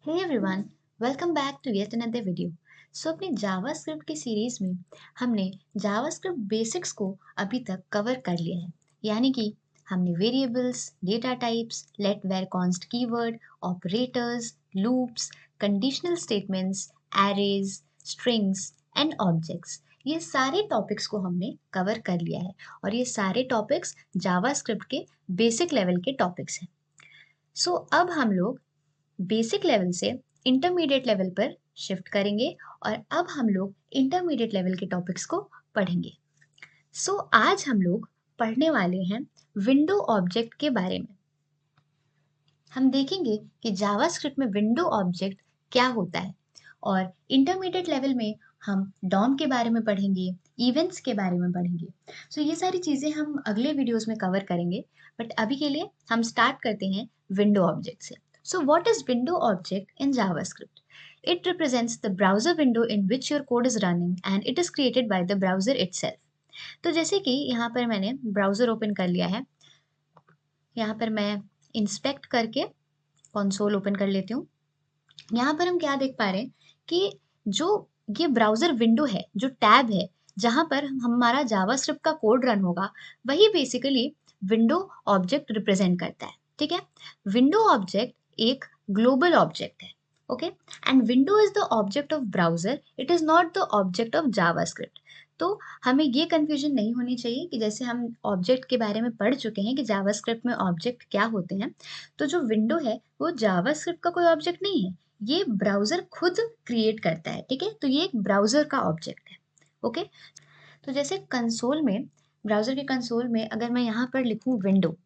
Hey everyone, welcome back to yet another video. अपनी JavaScript की series में हमने जावास्क्रिप्ट बेसिक्स को अभी तक कवर कर लिया है। यानी कि हमने variables, data types, let var const keyword, operators, loops, conditional statements, arrays, strings and objects, ये सारे टॉपिक्स को हमने कवर कर लिया है और ये सारे टॉपिक्स जावास्क्रिप्ट के बेसिक लेवल के टॉपिक्स हैं। अब हम लोग बेसिक लेवल से इंटरमीडिएट लेवल पर शिफ्ट करेंगे और अब हम लोग इंटरमीडिएट लेवल के टॉपिक्स को पढ़ेंगे। आज हम लोग पढ़ने वाले हैं विंडो ऑब्जेक्ट के बारे में। हम देखेंगे कि जावास्क्रिप्ट में विंडो ऑब्जेक्ट क्या होता है और इंटरमीडिएट लेवल में हम डॉम के बारे में पढ़ेंगे, इवेंट्स के बारे में पढ़ेंगे। ये सारी चीज़ें हम अगले वीडियोस में कवर करेंगे, बट अभी के लिए हम स्टार्ट करते हैं विंडो ऑब्जेक्ट से। what is window object in JavaScript? It represents the browser window in which your code is running and it is created by the browser itself. तो जैसे कि यहाँ पर मैंने ब्राउज़र ओपन कर लिया है, यहाँ पर मैं इंस्पेक्ट करके कंसोल ओपन कर लेती हूँ। यहाँ पर हम क्या देख पा रहे हैं कि जो ये ब्राउज़र विंडो है, जो टैब है, जहाँ पर हमारा जावास्क्रिप्ट का कोड रन होगा, वही बेसिकली विंडो ऑब्जेक्ट रिप्रेजेंट करता है। ठीक है, विंडो ऑब्जेक्ट एक ग्लोबल ऑब्जेक्ट है। Okay, and window is the object of browser, it is not the object of JavaScript. तो हमें ये कंफ्यूजन नहीं होनी चाहिए कि जैसे हम ऑब्जेक्ट के बारे में पढ़ चुके हैं कि जावास्क्रिप्ट में ऑब्जेक्ट क्या होते हैं, तो जो विंडो है वो जावास्क्रिप्ट का कोई ऑब्जेक्ट नहीं है, ये ब्राउज़र खुद क्रिएट करता है। ठीक है, तो ये एक ब्राउज़र का ऑब्जेक्ट है। ओके, तो जैसे कंसोल में, ब्राउज़र के कंसोल में अगर मैं यहाँ पर लिखूँ विंडो,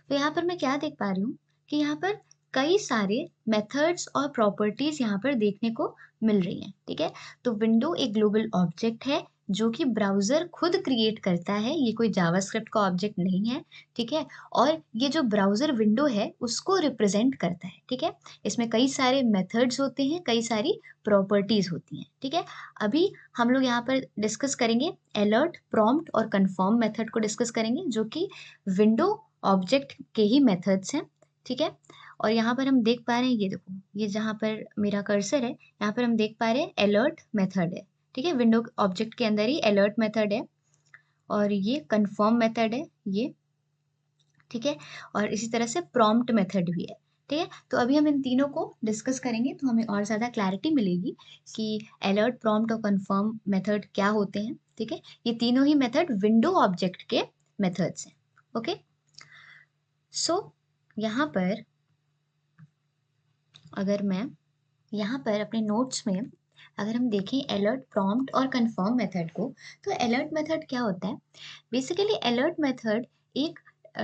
तो यहाँ पर मैं क्या देख पा रही हूँ कि यहाँ पर कई सारे मेथड्स और प्रॉपर्टीज यहाँ पर देखने को मिल रही हैं। ठीक है, तो विंडो एक ग्लोबल ऑब्जेक्ट है जो कि ब्राउज़र खुद क्रिएट करता है, ये कोई जावास्क्रिप्ट का ऑब्जेक्ट नहीं है। ठीक है, और ये जो ब्राउज़र विंडो है उसको रिप्रेजेंट करता है। ठीक है, इसमें कई सारे मेथड्स होते हैं, कई सारी प्रॉपर्टीज होती हैं। ठीक है, अभी हम लोग यहाँ पर डिस्कस करेंगे अलर्ट, प्रॉम्प्ट और कन्फर्म मेथड को डिस्कस करेंगे, जो कि विंडो ऑब्जेक्ट के ही मेथड्स हैं। ठीक है, और यहाँ पर हम देख पा रहे हैं, ये देखो, ये जहाँ पर मेरा कर्सर है, यहाँ पर हम देख पा रहे हैं अलर्ट मेथड है। ठीक है, विंडो ऑब्जेक्ट के अंदर ही अलर्ट मेथड है और ये कन्फर्म मेथड है ये। ठीक है, और इसी तरह से प्रॉम्प्ट मेथड भी है। ठीक है, तो अभी हम इन तीनों को डिस्कस करेंगे तो हमें और ज़्यादा क्लैरिटी मिलेगी कि अलर्ट, प्रॉम्प्ट और कन्फर्म मेथड क्या होते हैं। ठीक है, ये तीनों ही मेथड विंडो ऑब्जेक्ट के मेथड्स हैं। ओके, यहाँ पर अगर मैं यहाँ पर अपने नोट्स में अगर हम देखें अलर्ट, प्रॉम्प्ट और कन्फर्म मेथड को, तो अलर्ट मेथड क्या होता है? बेसिकली अलर्ट मेथड एक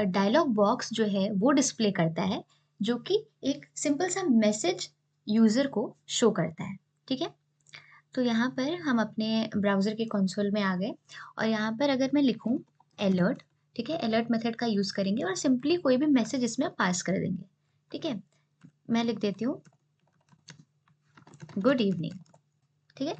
डायलॉग बॉक्स जो है वो डिस्प्ले करता है, जो कि एक सिंपल सा मैसेज यूज़र को शो करता है। ठीक है, तो यहाँ पर हम अपने ब्राउज़र के कंसोल में आ गए और यहाँ पर अगर मैं लिखूँ अलर्ट, ठीक है, अलर्ट मेथड का यूज़ करेंगे और सिंपली कोई भी मैसेज इसमें पास कर देंगे। ठीक है, मैं लिख देती हूँ गुड इवनिंग। ठीक है,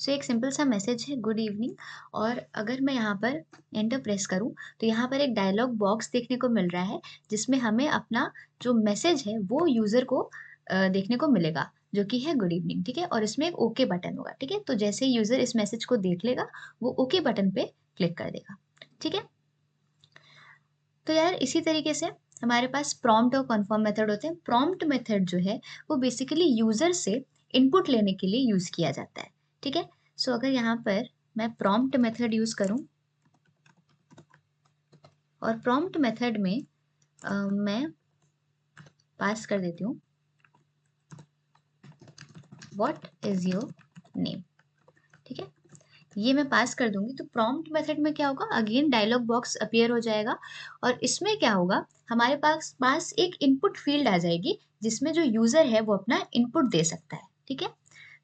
एक सिंपल सा मैसेज है गुड इवनिंग, और अगर मैं यहाँ पर एंटर प्रेस करूँ तो यहाँ पर एक डायलॉग बॉक्स देखने को मिल रहा है, जिसमें हमें अपना जो मैसेज है वो यूज़र को देखने को मिलेगा, जो कि है गुड इवनिंग। ठीक है, और इसमें एक ओके बटन होगा। ठीक है, तो जैसे यूज़र इस मैसेज को देख लेगा वो ओके बटन पे क्लिक कर देगा। ठीक है, तो यार इसी तरीके से हमारे पास प्रॉम्प्ट और कन्फर्म मेथड होते हैं। प्रॉम्प्ट मेथड जो है वो बेसिकली यूज़र से इनपुट लेने के लिए यूज़ किया जाता है। ठीक है, अगर यहाँ पर मैं प्रॉम्प्ट मेथड यूज़ करूँ और प्रॉम्प्ट मेथड में मैं पास कर देती हूँ व्हाट इज़ योर नेम। ठीक है, ये मैं पास कर दूंगी तो प्रॉम्प्ट मेथड में क्या होगा, अगेन डायलॉग बॉक्स अपीयर हो जाएगा और इसमें क्या होगा, हमारे पास एक इनपुट फील्ड आ जाएगी जिसमें जो यूज़र है वो अपना इनपुट दे सकता है। ठीक है,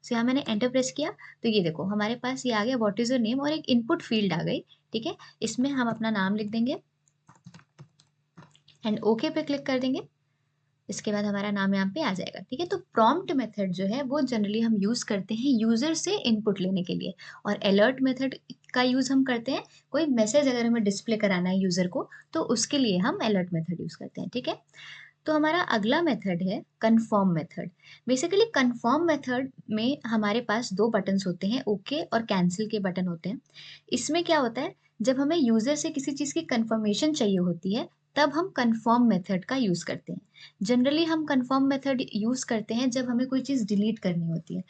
यहाँ मैंने एंटर प्रेस किया तो ये देखो हमारे पास ये आ गया व्हाट इज़ योर नेम और एक इनपुट फील्ड आ गई। ठीक है, इसमें हम अपना नाम लिख देंगे एंड ओके पे क्लिक कर देंगे। इसके बाद हमारा नाम यहाँ पे आ जाएगा। ठीक है, तो प्रॉम्प्ट मेथड जो है वो जनरली हम यूज़ करते हैं यूज़र से इनपुट लेने के लिए, और अलर्ट मेथड का यूज़ हम करते हैं कोई मैसेज अगर हमें डिस्प्ले कराना है यूज़र को, तो उसके लिए हम अलर्ट मेथड यूज़ करते हैं। ठीक है, तो हमारा अगला मेथड है confirm method. Basically confirm method में हमारे पास 2 बटन्स होते हैं, ओके और कैंसल के बटन होते हैं। इसमें क्या होता है, जब हमें यूज़र से किसी चीज़ की कन्फर्मेशन चाहिए होती है, तब हम कन्फर्म मेथड का यूज़ करते हैं। जनरली हम कन्फर्म मेथड यूज़ करते हैं जब हमें कोई चीज़ डिलीट करनी होती है।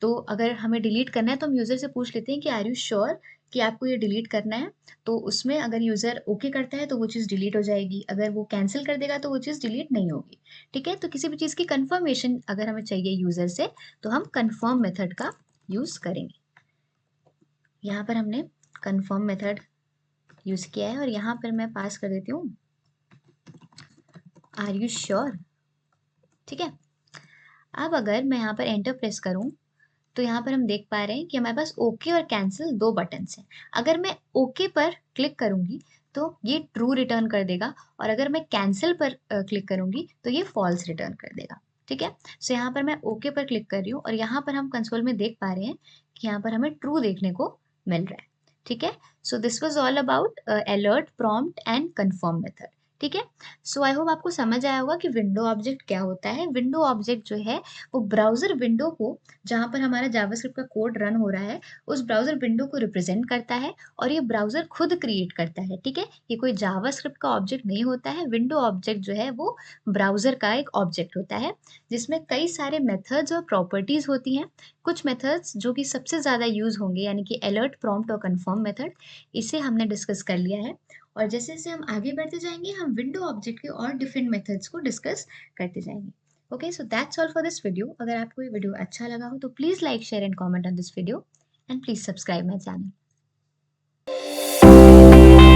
तो अगर हमें डिलीट करना है तो हम यूज़र से पूछ लेते हैं कि आर यू श्योर कि आपको ये डिलीट करना है? तो उसमें अगर यूज़र ओके करता है तो वो चीज़ डिलीट हो जाएगी, अगर वो कैंसल कर देगा तो वो चीज़ डिलीट नहीं होगी, ठीक है? तो किसी भी चीज़ की कन्फर्मेशन अगर हमें चाहिए यूज़र से तो हम कन्फर्म मेथड का यूज़ करेंगे। यहाँ पर हमने कन्फर्म मेथड यूज़ किया है और यहाँ पर मैं पास कर देती हूँ आर यू श्योर, ठीक है? अब अगर मैं यहाँ पर एंटर प्रेस करूँ तो यहाँ पर हम देख पा रहे हैं कि हमारे पास ओके और कैंसिल 2 बटन्स हैं। अगर मैं ओके पर क्लिक करूँगी तो ये ट्रू रिटर्न कर देगा और अगर मैं कैंसिल पर क्लिक करूँगी तो ये फॉल्स रिटर्न कर देगा, ठीक है? सो यहाँ पर मैं ओके पर क्लिक कर रही हूँ और यहाँ पर हम कंसोल में देख पा रहे हैं कि यहाँ पर हमें ट्रू देखने को मिल रहा है, ठीक है? So this was all about alert, prompt and confirm method, ठीक है? सो आई होप आपको समझ आया होगा कि विंडो ऑब्जेक्ट क्या होता है। विंडो ऑब्जेक्ट जो है वो ब्राउज़र विंडो को, जहाँ पर हमारा जावास्क्रिप्ट का कोड रन हो रहा है, उस ब्राउज़र विंडो को रिप्रेजेंट करता है और ये ब्राउज़र खुद क्रिएट करता है, ठीक है? ये कोई जावास्क्रिप्ट का ऑब्जेक्ट नहीं होता है। विंडो ऑब्जेक्ट जो है वो ब्राउज़र का एक ऑब्जेक्ट होता है, जिसमें कई सारे मेथड्स और प्रॉपर्टीज़ होती हैं। कुछ मेथड्स जो कि सबसे ज़्यादा यूज़ होंगे यानी कि अलर्ट, प्रॉम्प्ट और कन्फर्म मेथड, इसे हमने डिस्कस कर लिया है और जैसे-जैसे हम आगे बढ़ते जाएँगे, हम विंडो ऑब्जेक्ट के और डिफरेंट मेथड्स को डिस्कस करते जाएँगे। Okay, so that's all for this video. अगर आपको ये वीडियो अच्छा लगा हो तो please like, share and comment on this video and please subscribe my channel.